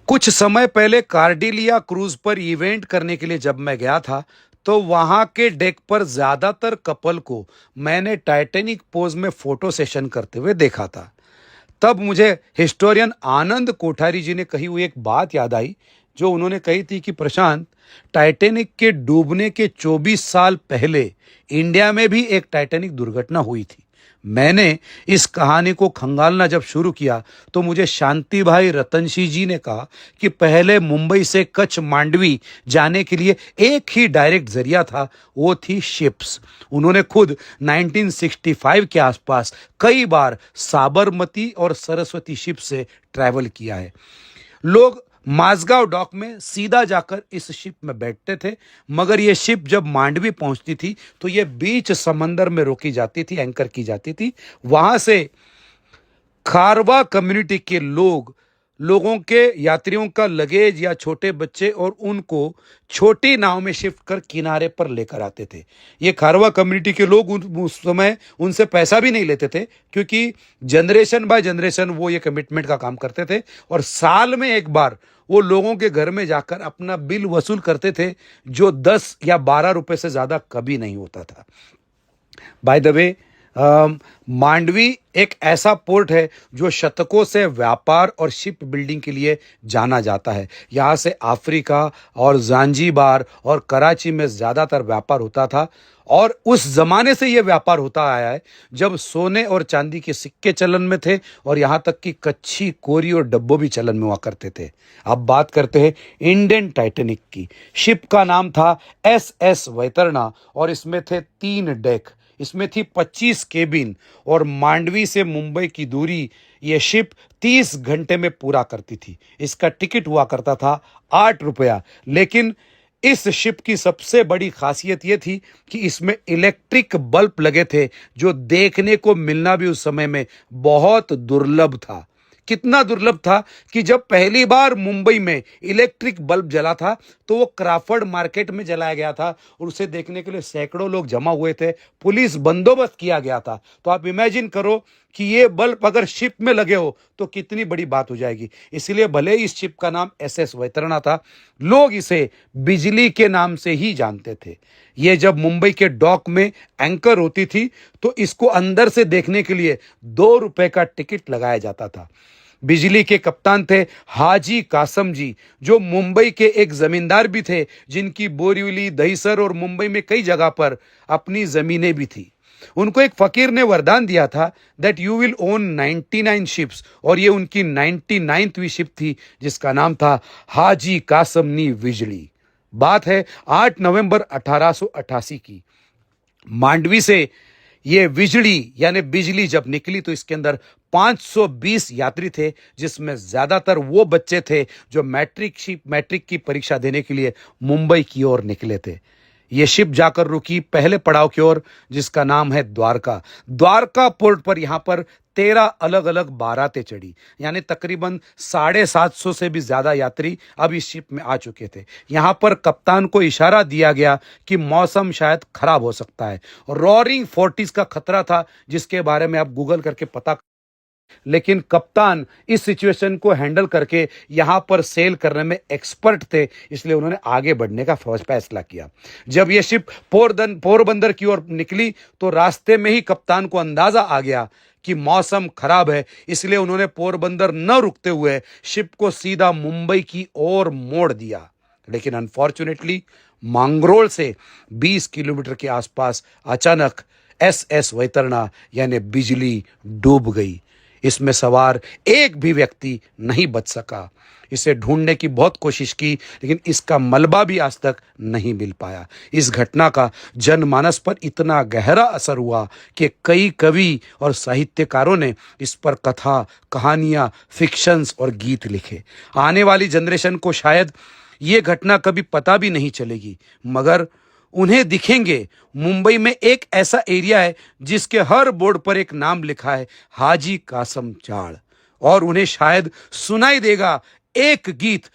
कुछ समय पहले कार्डिलिया क्रूज पर इवेंट करने के लिए जब मैं गया था, तो वहां के डेक पर ज्यादातर कपल को मैंने टाइटैनिक पोज में फोटो सेशन करते हुए देखा था। तब मुझे हिस्टोरियन आनंद कोठारी जी ने कही हुई एक बात याद आई, जो उन्होंने कही थी कि प्रशांत, टाइटैनिक के डूबने के 24 साल पहले इंडिया में भी एक टाइटैनिक दुर्घटना हुई थी। मैंने इस कहानी को खंगालना जब शुरू किया, तो मुझे शांति भाई रतनशी जी ने कहा कि पहले मुंबई से कच्छ मांडवी जाने के लिए एक ही डायरेक्ट जरिया था, वो थी शिप्स। उन्होंने खुद 1965 के आसपास कई बार साबरमती और सरस्वती शिप से ट्रैवल किया है। लोग माझगांव डॉक में सीधा जाकर इस शिप में बैठते थे, मगर यह शिप जब मांडवी पहुंचती थी तो यह बीच समंदर में रोकी जाती थी, एंकर की जाती थी। वहां से खारवा कम्युनिटी के लोगों के यात्रियों का लगेज या छोटे बच्चे और उनको छोटी नाव में शिफ्ट कर किनारे पर लेकर आते थे। ये खारवा कम्युनिटी के लोग उस समय उनसे पैसा भी नहीं लेते थे, क्योंकि जनरेशन बाय जनरेशन वो ये कमिटमेंट का काम करते थे और साल में एक बार वो लोगों के घर में जाकर अपना बिल वसूल करते थे, जो 10 या 12 रुपए से ज्यादा कभी नहीं होता था। बाय द वे, मांडवी एक ऐसा पोर्ट है जो शतकों से व्यापार और शिप बिल्डिंग के लिए जाना जाता है। यहाँ से अफ्रीका और जांजीबार और कराची में ज़्यादातर व्यापार होता था, और उस जमाने से यह व्यापार होता आया है जब सोने और चांदी के सिक्के चलन में थे, और यहाँ तक कि कच्ची कोरी और डब्बों भी चलन में हुआ करते थे। अब बात करते हैं इंडियन टाइटैनिक की। शिप का नाम था SS वैतरणा और इसमें थे 3 डेक। इसमें थी 25 केबिन, और मांडवी से मुंबई की दूरी यह शिप 30 घंटे में पूरा करती थी। इसका टिकट हुआ करता था 8 रुपया। लेकिन इस शिप की सबसे बड़ी खासियत यह थी कि इसमें इलेक्ट्रिक बल्ब लगे थे, जो देखने को मिलना भी उस समय में बहुत दुर्लभ था। कितना दुर्लभ था कि जब पहली बार मुंबई में इलेक्ट्रिक बल्ब जला था, तो वो क्राफर्ड मार्केट में जलाया गया था और उसे देखने के लिए सैकड़ों लोग जमा हुए थे। पुलिस बंदोबस्त किया गया था। तो आप इमेजिन करो कि ये बल्ब अगर शिप में लगे हो तो कितनी बड़ी बात हो जाएगी। इसलिए भले ही इस शिप का नाम SS वैतरणा था, लोग इसे बिजली के नाम से ही जानते थे। ये जब मुंबई के डॉक में एंकर होती थी, तो इसको अंदर से देखने के लिए 2 रुपए का टिकट लगाया जाता था। बिजली के कप्तान थे हाजी कासम जी, जो मुंबई के एक जमींदार भी थे, जिनकी बोरीवली, दहिसर और मुंबई में कई जगह पर अपनी जमीनें भी थी। उनको एक फकीर ने वरदान दिया था that you will own 99 ships, और ये उनकी 99वीं शिप थी, जिसका नाम था हाजी कासमनी बिजली। बात है 8 नवंबर 1888 की। मांडवी से ये बिजली यानी बिजली जब निकली, तो इसके अंदर 520 यात्री थे, जिसमें ज्यादातर वो बच्चे थे जो मैट्रिक की परीक्षा देने के लिए मुंबई की ओर निकले थे। ये शिप जाकर रुकी पहले पड़ाव की ओर, जिसका नाम है द्वारका। द्वारका पोर्ट पर यहां पर 13 अलग अलग बारातें चढ़ी, यानी तकरीबन 750 से भी ज्यादा यात्री अब इस शिप में आ चुके थे। यहां पर कप्तान को इशारा दिया गया कि मौसम शायद खराब हो सकता है। रॉरिंग 40s का खतरा था, जिसके बारे में आप गूगल करके पता, लेकिन कप्तान इस सिचुएशन को हैंडल करके यहां पर सेल करने में एक्सपर्ट थे, इसलिए उन्होंने आगे बढ़ने का फैसला किया। जब यह शिप पोरबंदर की ओर निकली, तो रास्ते में ही कप्तान को अंदाजा आ गया कि मौसम खराब है, इसलिए उन्होंने पोरबंदर न रुकते हुए शिप को सीधा मुंबई की ओर मोड़ दिया। लेकिन अनफॉर्चुनेटली मांगरोल से 20 किलोमीटर के आसपास अचानक SS वैतरणा यानी बिजली डूब गई। इसमें सवार एक भी व्यक्ति नहीं बच सका। इसे ढूंढने की बहुत कोशिश की, लेकिन इसका मलबा भी आज तक नहीं मिल पाया। इस घटना का जनमानस पर इतना गहरा असर हुआ कि कई कवि और साहित्यकारों ने इस पर कथा, कहानियां, फिक्शंस और गीत लिखे। आने वाली जनरेशन को शायद ये घटना कभी पता भी नहीं चलेगी, मगर उन्हें दिखेंगे मुंबई में एक ऐसा एरिया है जिसके हर बोर्ड पर एक नाम लिखा है हाजी कासम चाड़, और उन्हें शायद सुनाई देगा एक गीत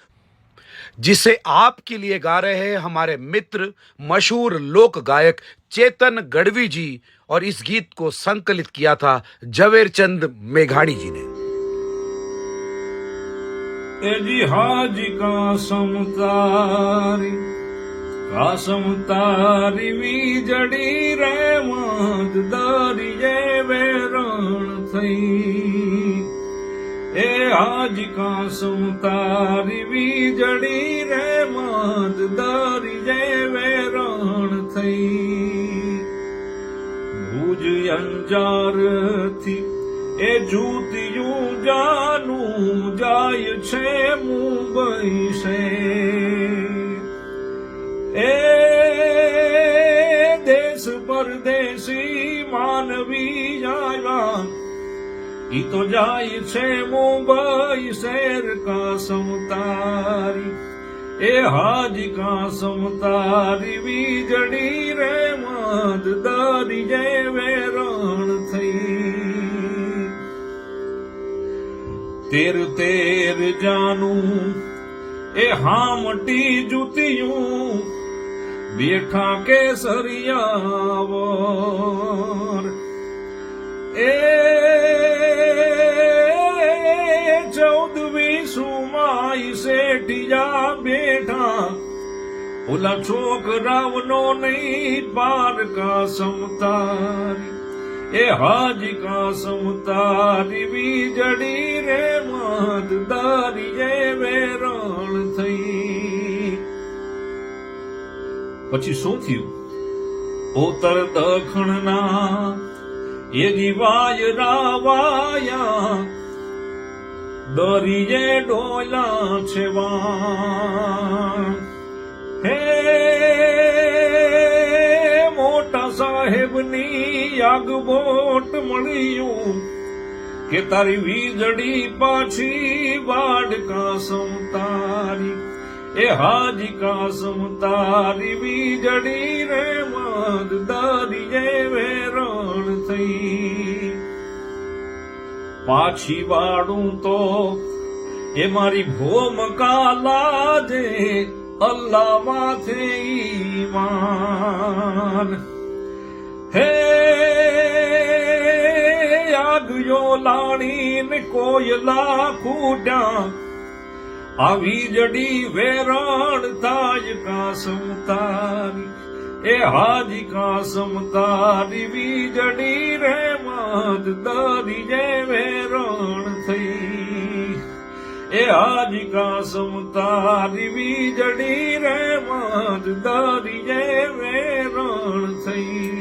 जिसे आपके लिए गा रहे हैं हमारे मित्र मशहूर लोक गायक चेतन गढ़वी जी, और इस गीत को संकलित किया था झवेरचंद मेघाड़ी जी ने। ए जी हाजी कासम तारी वीजड़ी रे मात दारी ये वेरण थई ए हाजी कासम तारी वीजड़ी रे मात दारी ये वेरण थई भुज अंजार थी ए जूतियूं जानू जाय छे मुंबई से ए देश परदेसी मानवी आया ई तो जाय छे मुंबई शहर का समतारी ए हाजी का समतारी वीजड़ी रे माद दारी जे वेरण थई तेर तेर जानू ए हामटी जूतियूं बेठा केसरियावर ए 14वीं सुमाई सेठिया बेठा ओला छोकरावनो नहीं पार का समतारी ए हाजी का समतारी वीजड़ी रे मात दारी ये वेरण थई પછી શું થયું ઉત્તર દખણના એ જીવાય રાવાયા દરિયે ડોલા છેવા હે મોટા સાહેબની આગબોટ મળ્યું કે તારી વીજળી પાછી વાડકા સમતારી ए हाजी कासम तारी वीजड़ी रे माद दारी ये वेरण थई पाछी वाड़ू तो ए मारी भोम का लाजे अल्लाह माथे ईमान हे आगयो लाणी ने कोयला खूड्या आ वीजड़ी वेरण ताज कासम तारी ए हाजी कासम तारी वीजड़ी रे माद दारी जे वेरण थई ए हाजी कासम तारी वीजड़ी रे माद दारी जे वेरण थई